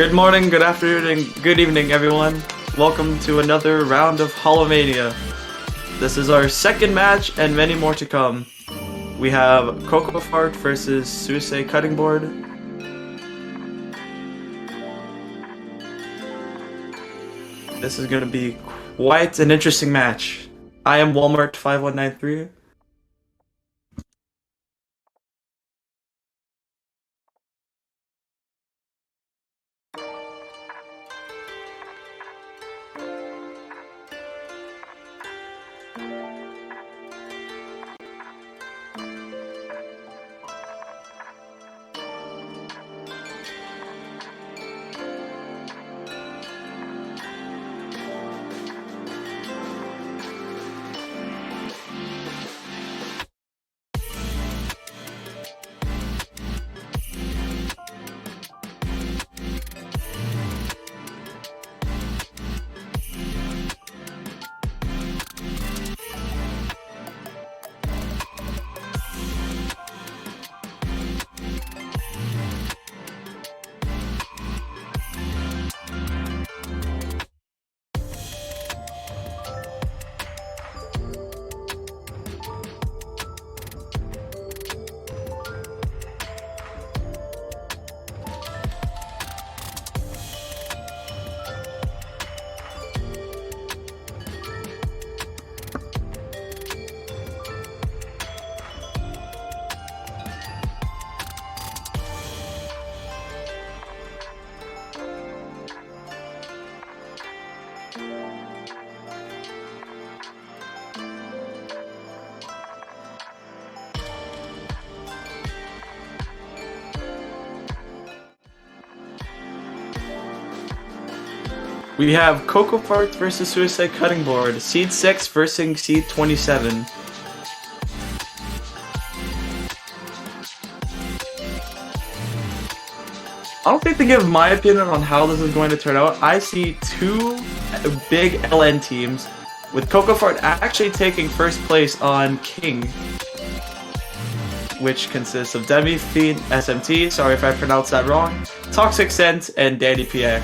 Good morning, good afternoon, and good evening, everyone. Welcome to another round of Holomania. This is our second match, and many more to come. We have Coco versus Suisei Cutting Board. This is going to be quite an interesting match. I am Walmart 5193. We have Coco versus Suisei Cutting Board, Seed 6 versus Seed 27. I don't think they give my opinion on how this is going to turn out. I see two big LN teams, with Coco actually taking first place on King, which consists of Demi, Fiend, SMT, sorry if I pronounced that wrong, Toxic Scent, and Danny PX.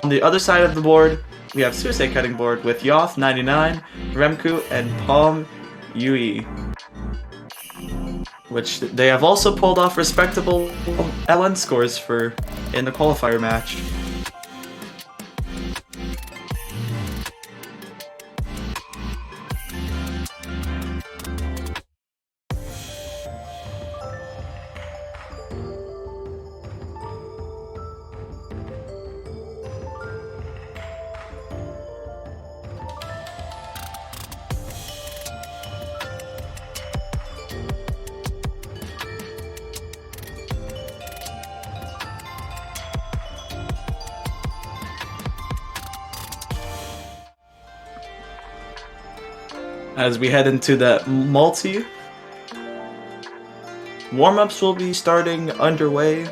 On the other side of the board, we have Suisei Cutting Board with Yoth 99, Remku, and Palm Yui, which they have also pulled off respectable LN scores for in the qualifier match. As we head into the multi, warm-ups will be starting underway.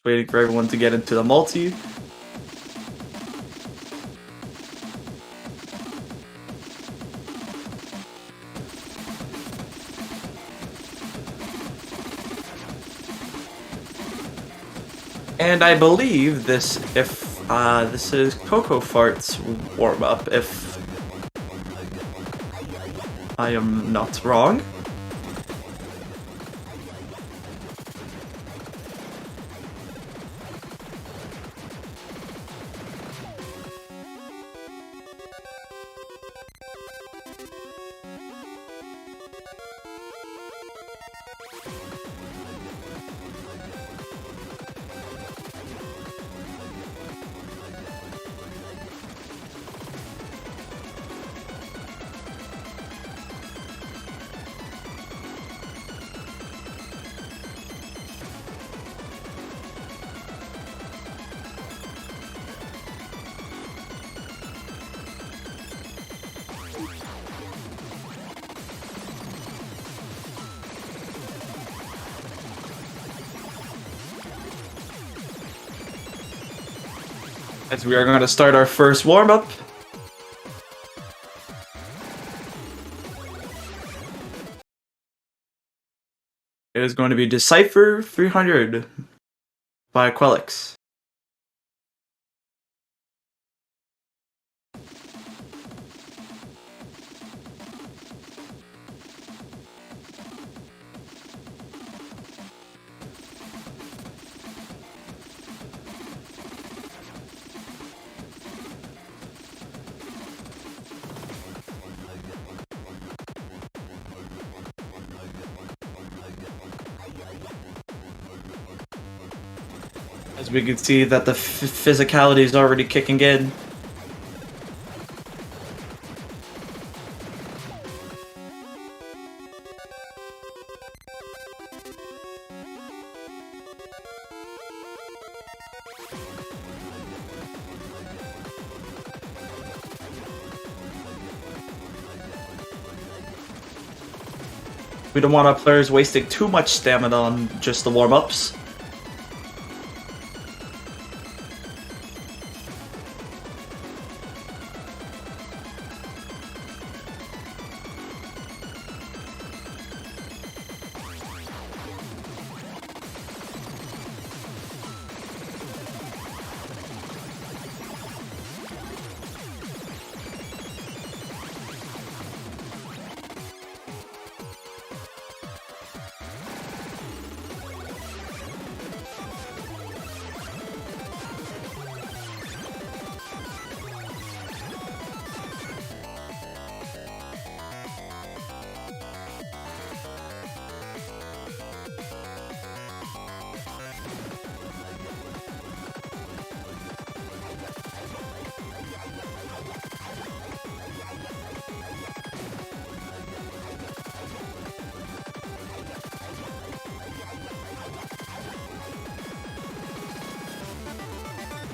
Waiting for everyone to get into the multi. And I believe this is Coco Fart's warm-up, if I am not wrong. As we are going to start our first warm-up. It is going to be Decipher 300 by Quelix. As we can see that the physicality is already kicking in. We don't want our players wasting too much stamina on just the warm-ups.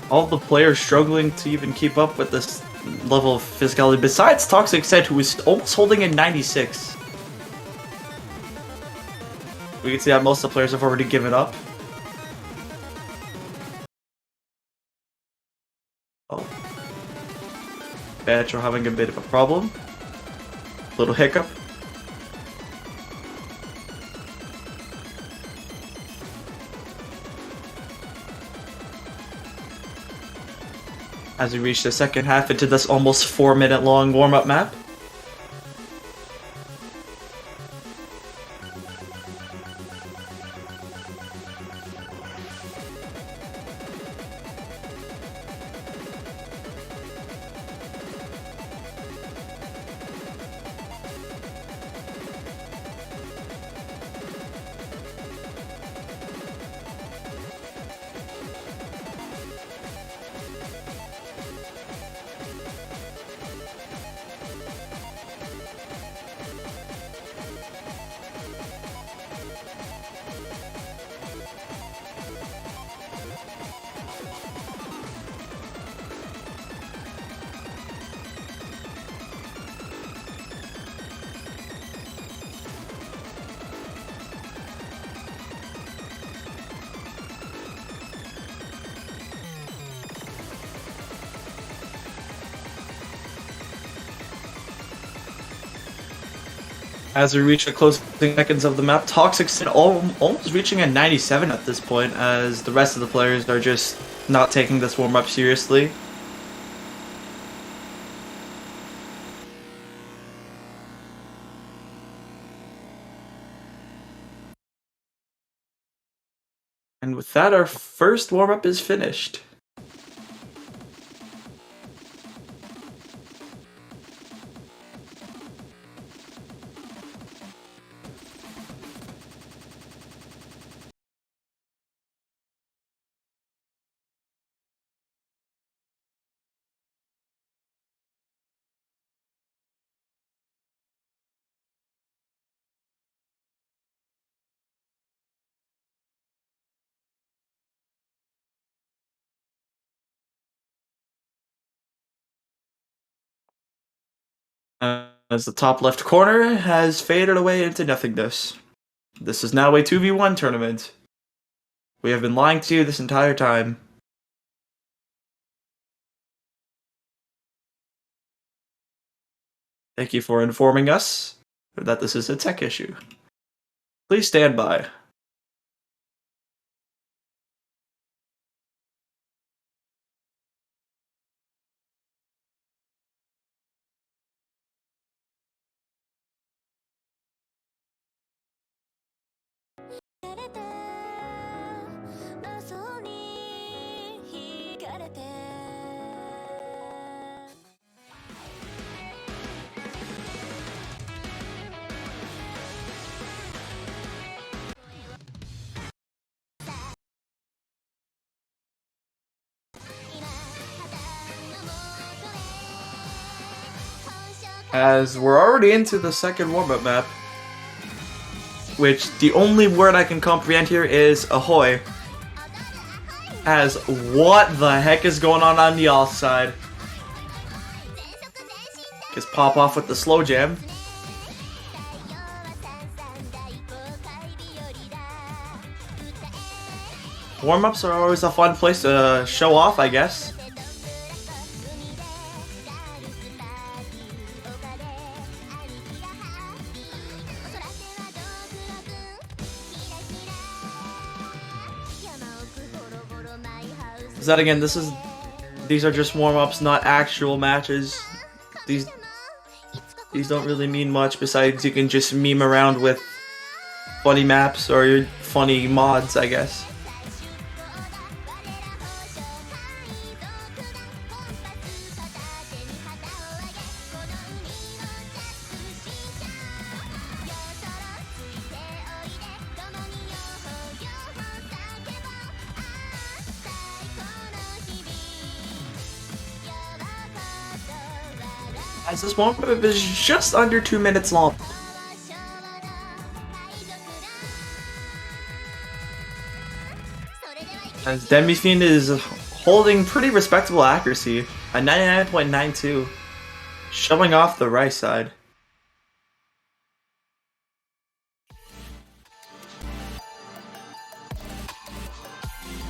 All the players struggling to even keep up with this level of physicality, besides Toxic Set, who is almost holding in 96. We can see that most of the players have already given up. Oh. Batch are having a bit of a problem. Little hiccup. As we reach the second half into this almost 4-minute long warm-up map. As we reach the closing seconds of the map, Toxic's almost reaching a 97 at this point, as the rest of the players are just not taking this warm-up seriously. And with that, our first warm-up is finished. As the top left corner has faded away into nothingness. This is now a 2v1 tournament. We have been lying to you this entire time. Thank you for informing us that this is a tech issue. Please stand by. As we're already into the second warm-up map, which the only word I can comprehend here is ahoy. As what the heck is going on the off side? Just pop off with the slow jam. Warm-ups are always a fun place to show off, I guess. That again, these are just warm-ups, not actual matches. These don't really mean much besides you can just meme around with funny maps or funny mods, I guess. As this warm-up is just under 2 minutes long. As Demi-Fiend is holding pretty respectable accuracy, a 99.92, showing off the right side.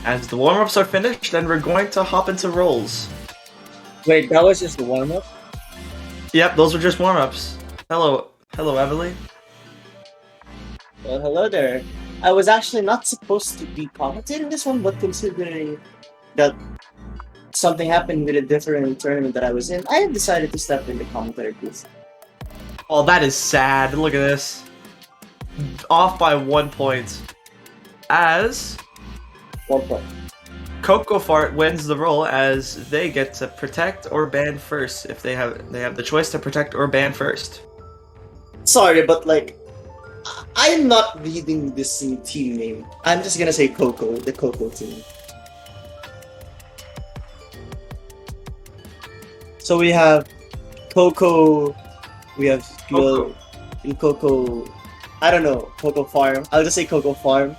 As the warm-ups are finished, then we're going to hop into rolls. Wait, that was just the warm-up? Yep, those were just warm-ups. Hello, Emily. Well, hello there. I was actually not supposed to be commentating this one, but considering that something happened with a different tournament that I was in, I have decided to step in the commentary booth. Oh, that is sad. Look at this. Off by 1 point. As 1 point. Coco Fart wins the role as they get to protect or ban first if they have the choice to protect or ban first. Sorry, but like, I'm not reading this team name. I'm just gonna say Coco, the Coco team. So we have Coco, we have Skill in Coco, I don't know, Coco Farm. I'll just say Coco Farm.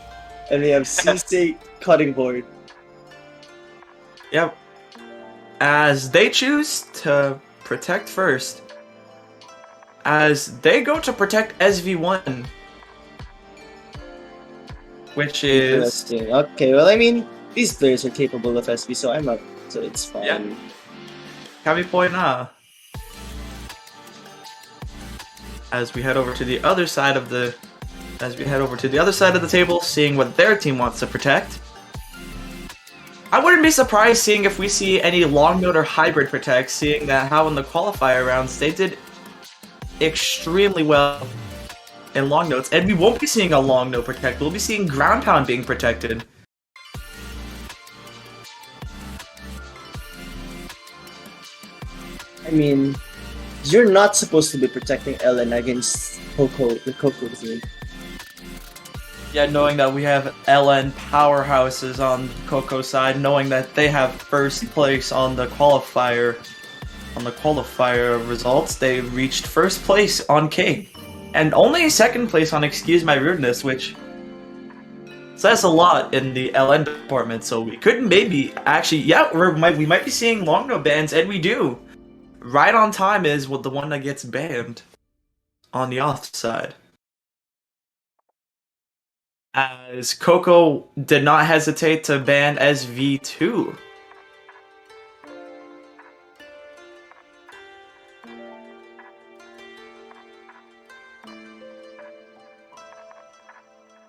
And we have Suisei Cutting Board. Yep. As they choose to protect first. As they go to protect SV1. Which is... Okay, well, I mean, these players are capable of SV, so I'm not... So it's fine. Yeah. Kami point na. As we head over to the other side of the... table, seeing what their team wants to protect. I wouldn't be surprised seeing if we see any long note or hybrid protect, seeing that how in the qualifier rounds they did extremely well in long notes, and we won't be seeing a long note protect, we'll be seeing ground pound being protected. I mean, you're not supposed to be protecting Ellen against Coco, the Coco team. Yeah, knowing that we have LN powerhouses on Coco's side, knowing that they have first place on the qualifier results, they reached first place on King, and only second place on Excuse My Rudeness, which says a lot in the LN department. So we could maybe actually, yeah, we might be seeing long no bans, and we do. Right on time is the one that gets banned on the off side. As Coco did not hesitate to ban SV2.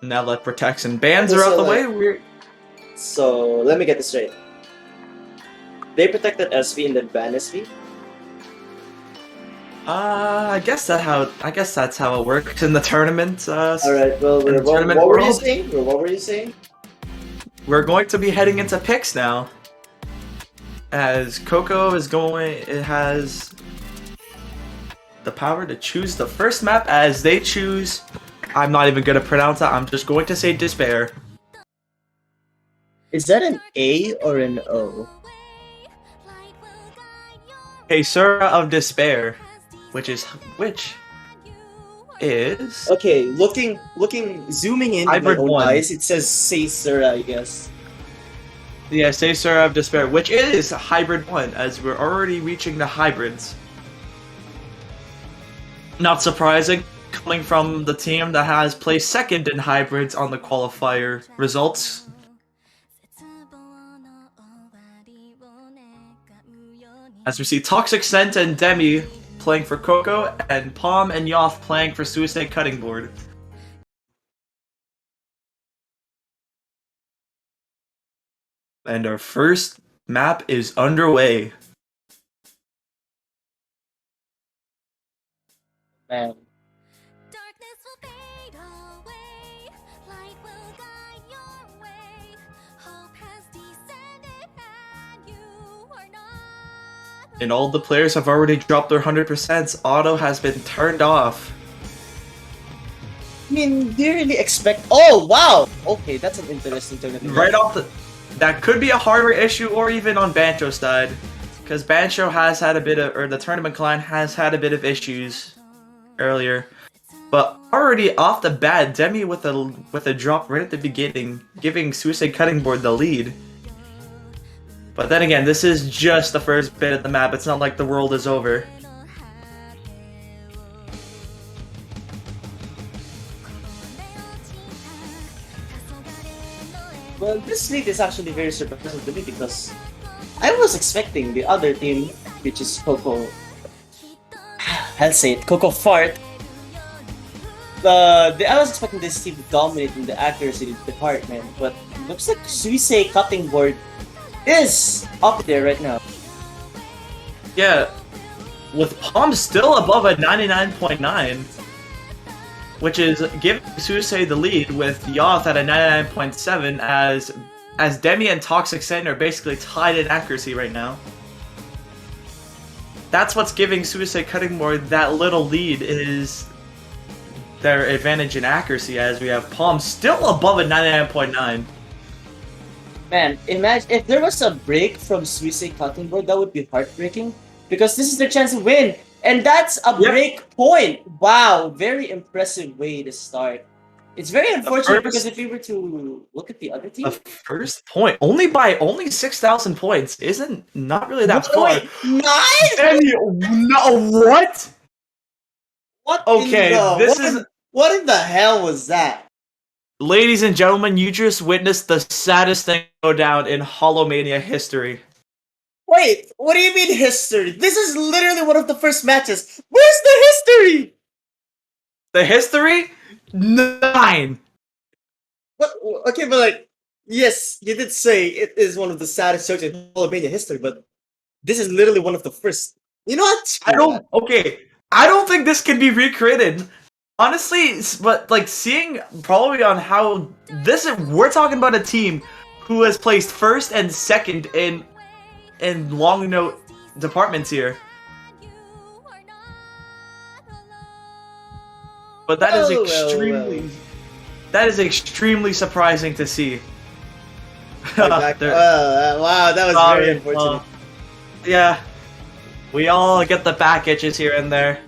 Now that protects and bans are out the way, So, let me get this straight. They protected SV and then banned SV? I guess that's how it works in the tournament. All right. Well, in the tournament what were you world. saying? Well, what were you saying? We're going to be heading into picks now. As Coco is going, it has the power to choose the first map as they choose. I'm not even going to pronounce that. I'm just going to say Despair. Is that an A or an O? Sura of Despair, which is Okay, zooming in with my Hybrid own 1. eyes, it says Sura, I guess. Yeah, Sura of Despair, which is Hybrid 1, as we're already reaching the hybrids. Not surprising, coming from the team that has placed second in hybrids on the qualifier results. As we see Toxic Scent and Demi playing for Coco, and Palm and Yoth playing for Suisei Cutting Board. And our first map is underway. Man. And all the players have already dropped their 100%. Auto has been turned off. I mean, do you really expect? Oh wow! Okay, that's an interesting tournament. Right off the, that could be a hardware issue, or even on Bancho's side, because Bancho has had a bit of, or the tournament client has had a bit of issues earlier. But already off the bat, Demi with a drop right at the beginning, giving Suisei Cutting Board the lead. But then again, this is just the first bit of the map. It's not like the world is over. Well, this lead is actually very surprising to me because I was expecting the other team, which is Coco. I'll say it, Coco Fart. I was expecting this team to dominate in the accuracy department, but it looks like Suisei Cutting Board is up there right now. Yeah, with Palm still above a 99.9, which is giving Suisei the lead with Yoth at a 99.7 as Demi and Toxic Scent are basically tied in accuracy right now. That's what's giving Suisei Cutting Board that little lead, is their advantage in accuracy, as we have Palm still above a 99.9. Man, imagine if there was a break from Suisei Cutting Board, that would be heartbreaking because this is their chance to win, and that's a break point. Wow, very impressive way to start. It's very unfortunate because if we were to look at the other team, the first point only 6,000 points isn't not really that far. Wait, 9? No, what? What? Okay, what in the hell was that? Ladies and gentlemen, you just witnessed the saddest thing go down in Holomania history. Wait, what do you mean history? This is literally one of the first matches. Where's the history? The history? 9. What? Okay, but like, yes, you did say it is one of the saddest jokes in Holomania history, but this is literally one of the first. You know what? I don't think this can be recreated. Honestly, but like seeing probably on how we're talking about a team who has placed first and second in long note departments here. But that is extremely surprising to see. Wow, that was very unfortunate. Yeah, we all get the back itches here and there.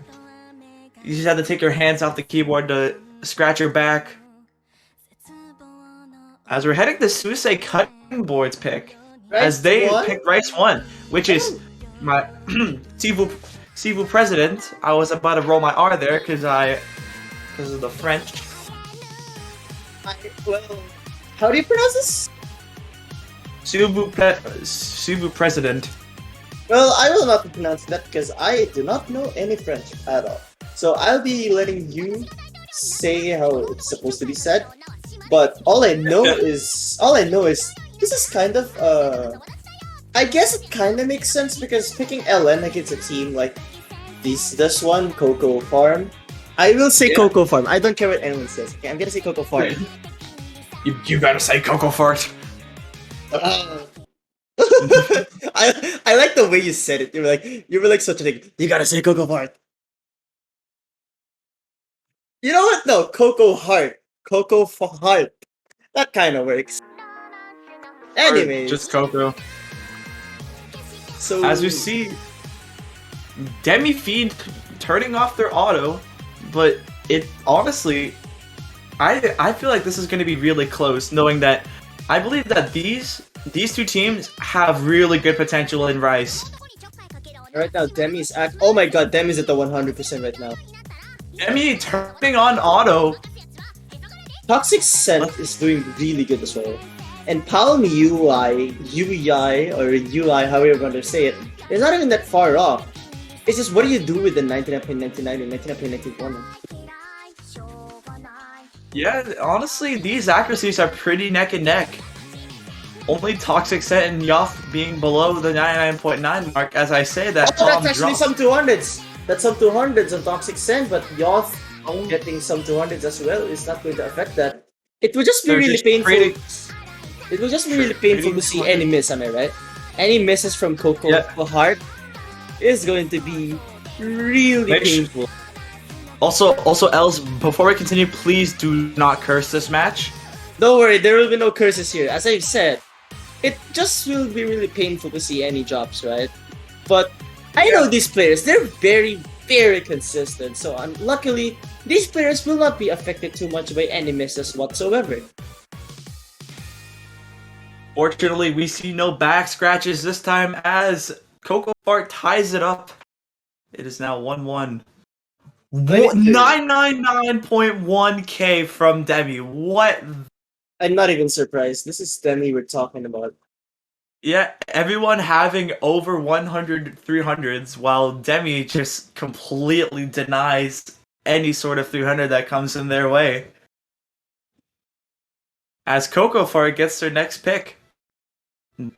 You just have to take your hands off the keyboard to scratch your back. As we're heading to Suisei Cutting Board's pick, as they pick Rice 1, which is my Sivu President. I was about to roll my R there because of the French. Well, how do you pronounce this? Sivu President. Well, I will not pronounce that because I do not know any French at all. So I'll be letting you say how it's supposed to be said. But all I know is this is kind of I guess it kind of makes sense because picking LN against a team like this one, Coco Farm. I will say Yeah. Coco Farm. I don't care what anyone says. Okay, I'm gonna say Coco Farm. You better say Coco Fart. I like the way you said it. You were like such a thing. You gotta say Coco Farm. You know what? No, Coco Heart. Heart. That kind of works. Or Anyways, just Coco. so As we see, Demi Fiend turning off their auto, but it honestly, I feel like this is going to be really close, knowing that I believe that these two teams have really good potential in Rice. right now Demi's oh my god, Demi's at the 100% right now. Demi turning on auto. Toxic Scent is doing really good as well. And Palm UI, or UI, however you want to say it, is not even that far off. It's just what do you do with the 99.99 and 99.91? Yeah, honestly, these accuracies are pretty neck and neck. Only Toxic Scent and Yoth being below the 99.9 mark. As I say that, Oh, that's actually drops. some 200s. That's some 200s on Toxic Scent, but Yoth getting some 200s as well is not going to affect that. It would just be They're really just painful. trading- It would just be really painful to see any miss, am I right? Any misses from Coco Yeah. Heart is going to be really Make su- painful. Also, Els, before we continue, please do not curse this match. Don't worry, there will be no curses here. As I've said, it just will be really painful to see any drops, right? But I know these players, they're very, very consistent. So luckily, these players will not be affected too much by any misses whatsoever. Fortunately, we see no back scratches this time as Coco Fart ties it up. It is now 1-1. 999.1k from Demi. What? I'm not even surprised. This is Demi we're talking about. Yeah, everyone having over 100 300s, while Demi just completely denies any sort of 300 that comes in their way. As Coco Fart gets their next pick.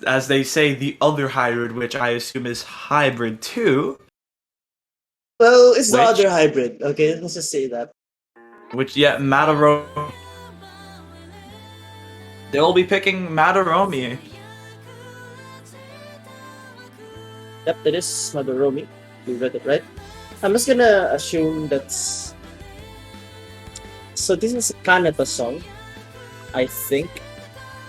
As they say, the other hybrid, which I assume is hybrid 2. Well, it's the Which- other hybrid, okay? Let's just say that. Which, yeah, Mataromi. They'll be picking Mataromi. Yep, that is Madoromi. You read it right. I'm just gonna assume that's. So this is a Kanata song, I think.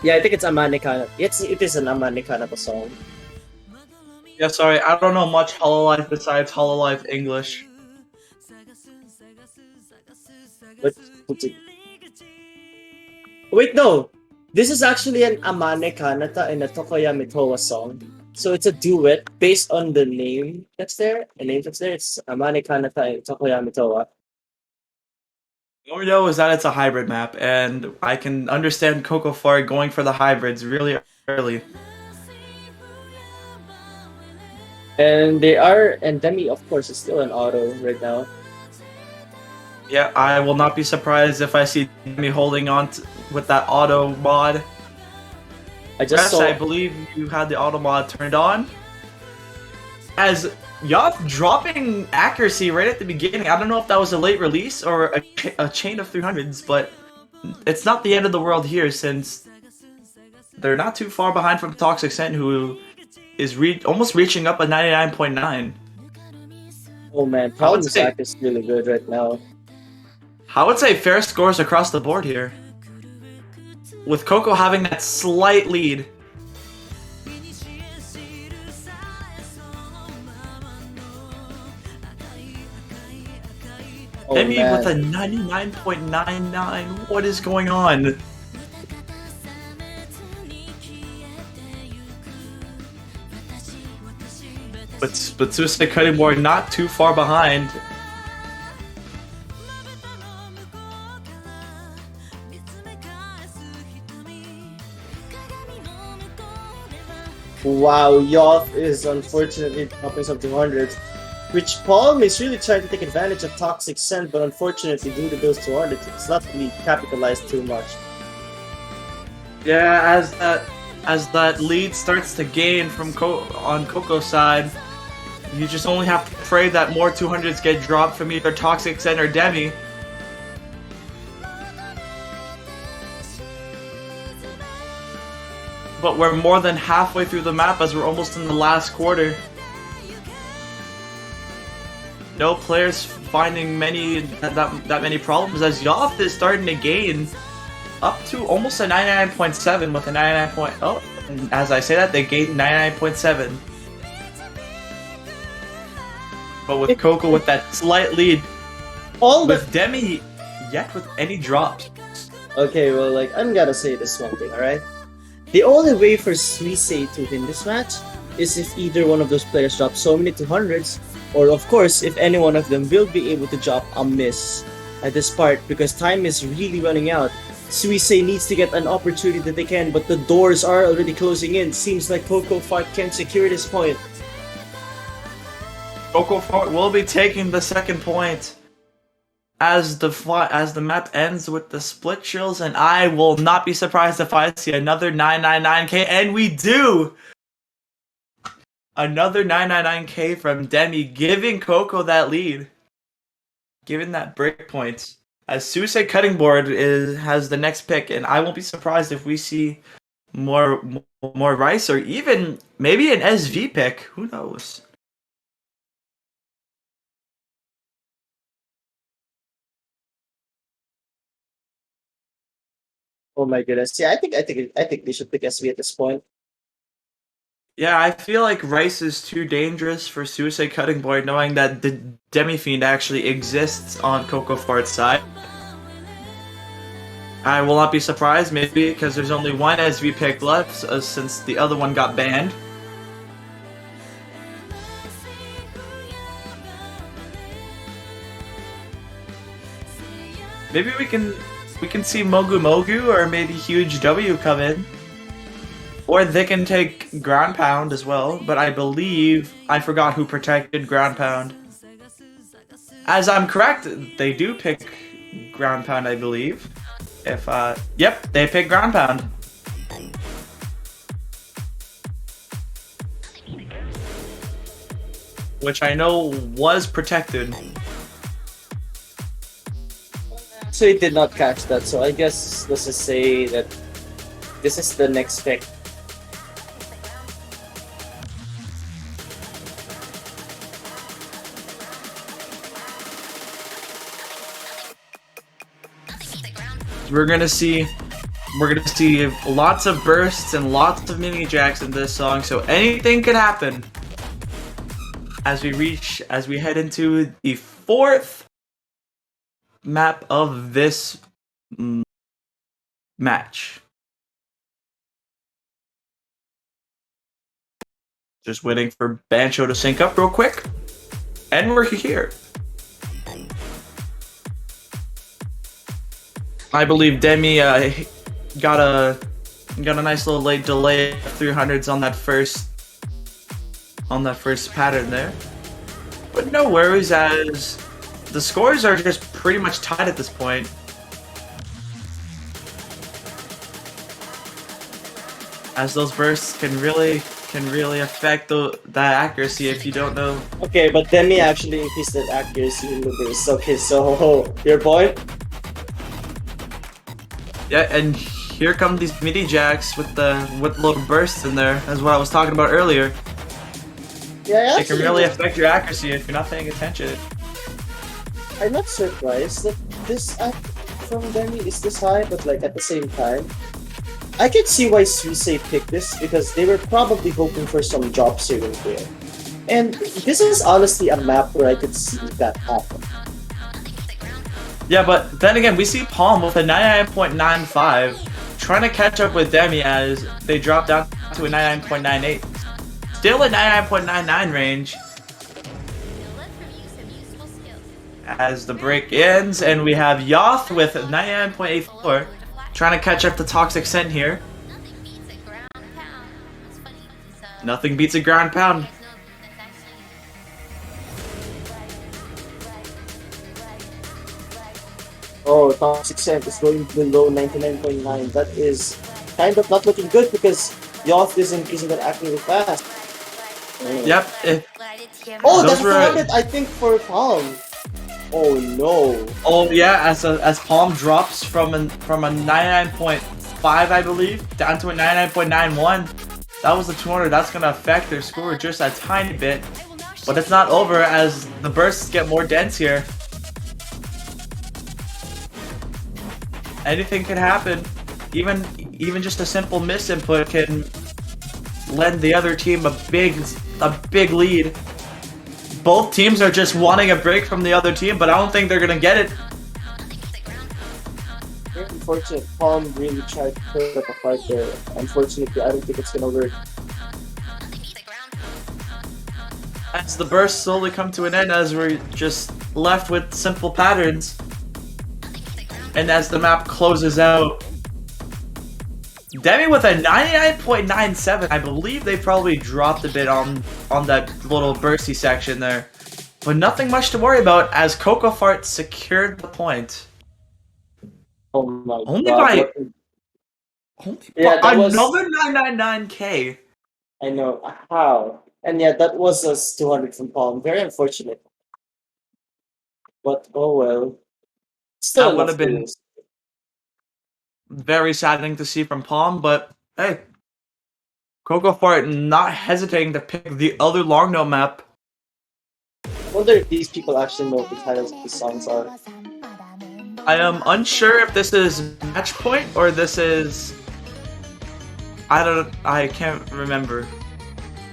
Yeah, I think it's Amane Kanata. It is an Amane Kanata song. Yeah, sorry, I don't know much Hololive besides Hololive English. But wait, no. This is actually an Amane Kanata and a Tokoyami Towa song. So it's a duet based on the name that's there. The name that's there. It's Amane Kanata and Tokoyami Towa. All we know is that it's a hybrid map, and I can understand Coco Fart going for the hybrids really early. And Demi, of course, is still an auto right now. Yeah, I will not be surprised if I see me holding on with that auto mod. I just Yes, saw. I believe you had the auto mod turned on. As Yoth dropping accuracy right at the beginning. I don't know if that was a late release or a chain of 300s, but it's not the end of the world here since they're not too far behind from Toxic Scent, who is almost reaching up a 99.9. Oh man, Paul's back is really good right now. I would say fair scores across the board here, with Coco having that slight lead. Oh, Demi man. with a 99.99. What is going on? But Suisei cutting board not too far behind. Wow, Yoth is unfortunately dropping some 200s, which Palm is really trying to take advantage of Toxic Scent, but unfortunately due to those 200s, it's not really capitalized too much. Yeah, as that lead starts to gain from on Coco's side, You just only have to pray that more 200s get dropped from either Toxic Zen or Demi. But we're more than halfway through the map as we're almost in the last quarter. No players finding that many problems as Yoth is starting to gain up to almost a 99.7 with a 99. Oh, and as I say that, they gained 99.7. But with Coco with that slight lead, with Demi yet with any drops. Okay, well, like, I'm gonna say this one thing, alright? The only way for Suisei to win this match is if either one of those players drops so many 200s, or of course, if any one of them will be able to drop a miss at this part, because time is really running out. Suisei needs to get an opportunity that they can, but the doors are already closing in. Seems like Coco Fart can secure this point. Coco Fart will be taking the second point as the map ends with the split chills, and I will not be surprised if I see another 999k, and we do! Another 999k from Demi, giving Coco that lead. Giving that break point. As Suisei Cutting Board has the next pick, and I won't be surprised if we see more Rice, or even maybe an SV pick. Who knows? Oh my goodness! Yeah, I think they should pick SV at this point. Yeah, I feel like Rice is too dangerous for Suisei Cutting Board, knowing that the Demi Fiend actually exists on Coco Fart's side. I will not be surprised, maybe, because there's only one SV pick left, since the other one got banned. Maybe we can see Mogu Mogu or maybe Huge W come in. Or they can take Ground Pound as well, but I believe I forgot who protected Ground Pound. As I'm correct, they do pick Ground Pound, I believe. Yep, they pick Ground Pound. Which I know was protected. So he did not catch that, so I guess let's just say that this is the next pick. We're gonna see lots of bursts and lots of mini jacks in this song, so anything could happen as we head into the fourth map of this match. Just waiting for Bancho to sync up real quick, and we're here. I believe Demi got a nice little late delay of 300s on that first pattern there, but no worries as the scores are just pretty much tied at this point. As those bursts can really affect the accuracy if you don't know. Okay, but Demi actually increased that accuracy in the burst. Okay, so your point. Yeah, and here come these mini jacks with little bursts in there, as what I was talking about earlier. Yeah, it can really affect your accuracy if you're not paying attention. I'm not surprised that this act from Demi is this high, but like at the same time, I could see why Suisei picked this because they were probably hoping for some job saving there. And this is honestly a map where I could see that happen. Yeah, but then again, we see Palm with a 99.95 trying to catch up with Demi as they drop down to a 99.98. Still a 99.99 range. As the break ends, and we have Yoth with 99.84 trying to catch up to Toxic Scent here. Nothing beats a ground pound. Oh, Toxic Scent is going below 99.9. That is kind of not looking good because Yoth is increasing that accuracy fast. Yep. Oh, Those that's were- 400, I think, for Palm. Oh no. Oh yeah, as Palm drops from a 99.5, I believe, down to a 99.91. That was the 200. That's gonna affect their score just a tiny bit, but it's not over as the bursts get more dense here. Anything can happen. Even just a simple misinput can lend the other team a big lead. Both teams are just wanting a break from the other team, but I don't think they're gonna get it. Very unfortunate. Palm really tried to put up a fight there. Unfortunately, I don't think it's gonna work. As the bursts slowly come to an end, as we're just left with simple patterns, and as the map closes out, Demi with a 99.97. I believe they probably dropped a bit on that little bursty section there, but nothing much to worry about as Coco Fart secured the point. Oh my Only god. by- what- Only Yeah, by that was- another 999k. I know. How? And yeah, that was us 200 from Palm. Very unfortunate. But oh well. Still That would enough have been goals. very saddening to see from Palm, but hey, Coco Fart not hesitating to pick the other long note map. I wonder if these people actually know what the titles of the songs are. I am unsure if this is match point or this is. I can't remember.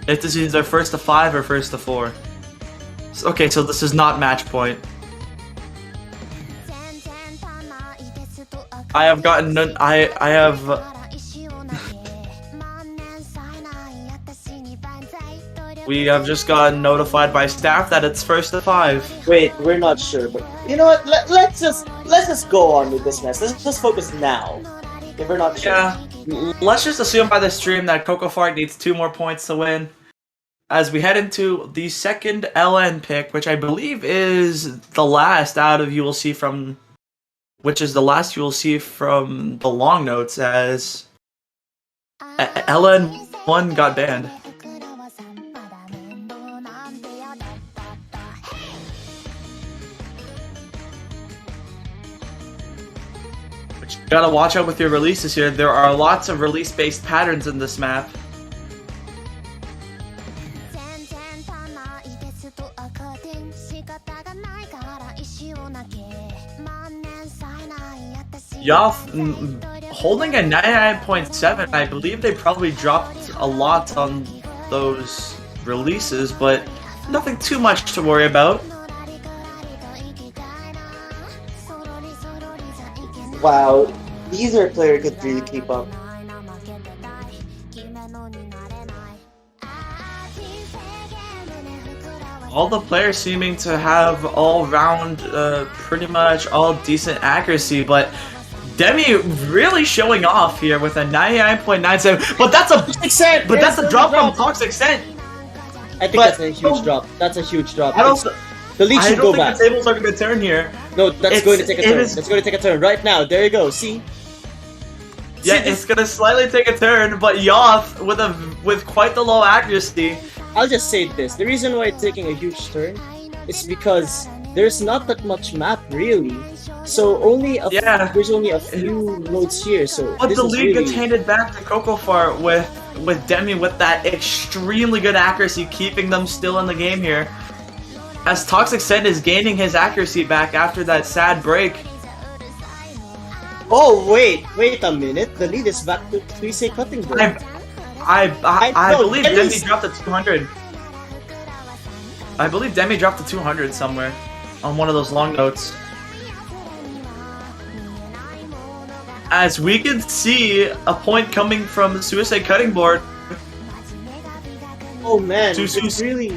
If this is their first to 5 or first to 4. Okay, so this is not match point. I have gotten none. I have. We have just gotten notified by staff that it's first to 5. Wait, we're not sure, but you know what? Let's just go on with this mess. Let's just focus now. If we're not sure. Yeah, let's just assume by the stream that Coco Fart needs 2 more points to win. As we head into the second LN pick, which I believe is the last out of you will see from, which is the last you will see from the long notes, as LN1 got banned. But you gotta watch out with your releases here. There are lots of release-based patterns in this map. Yoth holding a 99.7. I believe they probably dropped a lot on those releases, but nothing too much to worry about. Wow, neither player could really keep up. All the players seeming to have all-round, pretty much all decent accuracy, but Demi really showing off here with a 99.97. But that's a drop from Toxic Scent. I think But- that's a huge drop. That's a huge drop. I don't. The lead I should don't go think back. the tables are going to turn here. No, that's It's- going to take a it turn. is- That's going to take a turn right now. There you go. See? Yeah, See, it's going to slightly take a turn, but Yoth with quite the low accuracy. I'll just say this. The reason why it's taking a huge turn is because there's not that much map really. So Yeah. there's only a few nodes here. So But this the is lead really, gets handed back to Coco Fart with Demi with that extremely good accuracy, keeping them still in the game here. As Toxic Scent is gaining his accuracy back after that sad break. Oh wait a minute. The lead is back to Suisei cutting board. I No, believe Demi's- Demi dropped to 200. I believe Demi dropped to 200 somewhere on one of those long notes. As we can see a point coming from the Suicide cutting board. Oh man, To it's Suisei. really.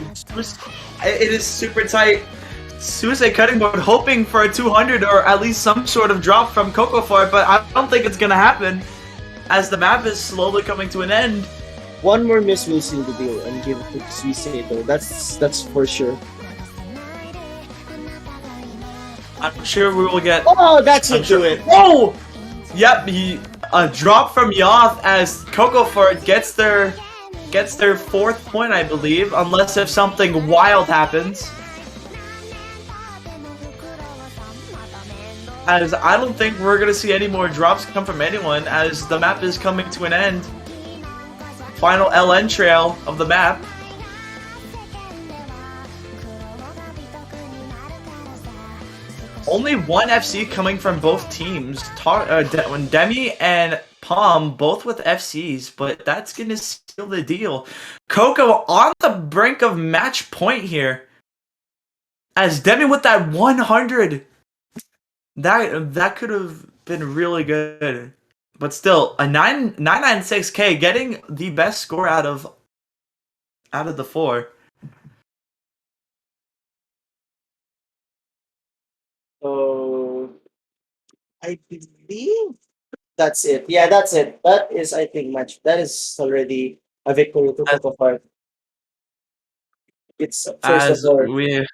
It is super tight. Suicide cutting board hoping for a 200 or at least some sort of drop from Coco Fart, but I don't think it's gonna happen. As the map is slowly coming to an end. One more miss will seal the deal and give it to Suisei though. That's for sure. I'm sure we will get. Oh, that should I'm sure- do it. Oh! Yep, a drop from Yoth as Coco Fart gets their gets their 4th point, I believe, unless if something wild happens. As I don't think we're going to see any more drops come from anyone, as the map is coming to an end. Final LN trail of the map. Only one FC coming from both teams. Demi and Palm both with FCs, but that's going to seal the deal. Coco on the brink of match point here. As Demi with that 100. That could have been really good. But still, a 996k, getting the best score out of the 4. So I believe that's it. Yeah, that's it. That is, I think, much. That is already a victory to Coco Park. It's first of As all. we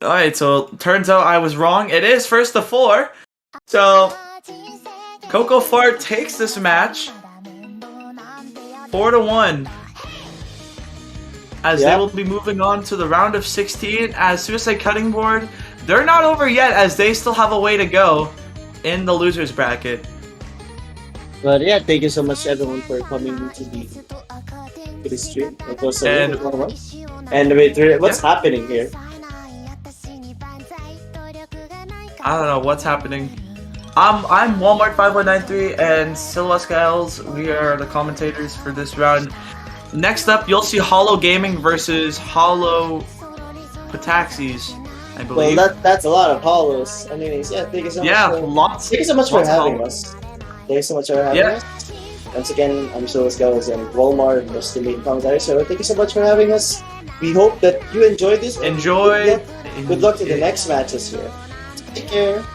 Alright, so turns out I was wrong. It is first to 4. So Coco Fart takes this match 4-1. As they will be moving on to the round of 16 as Suisei Cutting Board. They're not over yet as they still have a way to go in the losers bracket. But yeah, thank you so much everyone for coming to the stream. It was a really fun one. And wait, what's happening here? I don't know what's happening. I'm Walmart 5193 and Silhouette Skiles. We are the commentators for this round. Next up, you'll see Holo Gaming versus Holo Pataxis, I believe. Well, that's a lot of hollows. I mean, yeah, thank you so much. Thank you so much for having us. Thank you so much for having us. Once again, I'm Silhouette Skiles and Walmart was the main commentator. So thank you so much for having us. We hope that you enjoyed this. Enjoy. Good luck to the next matches here. Take care.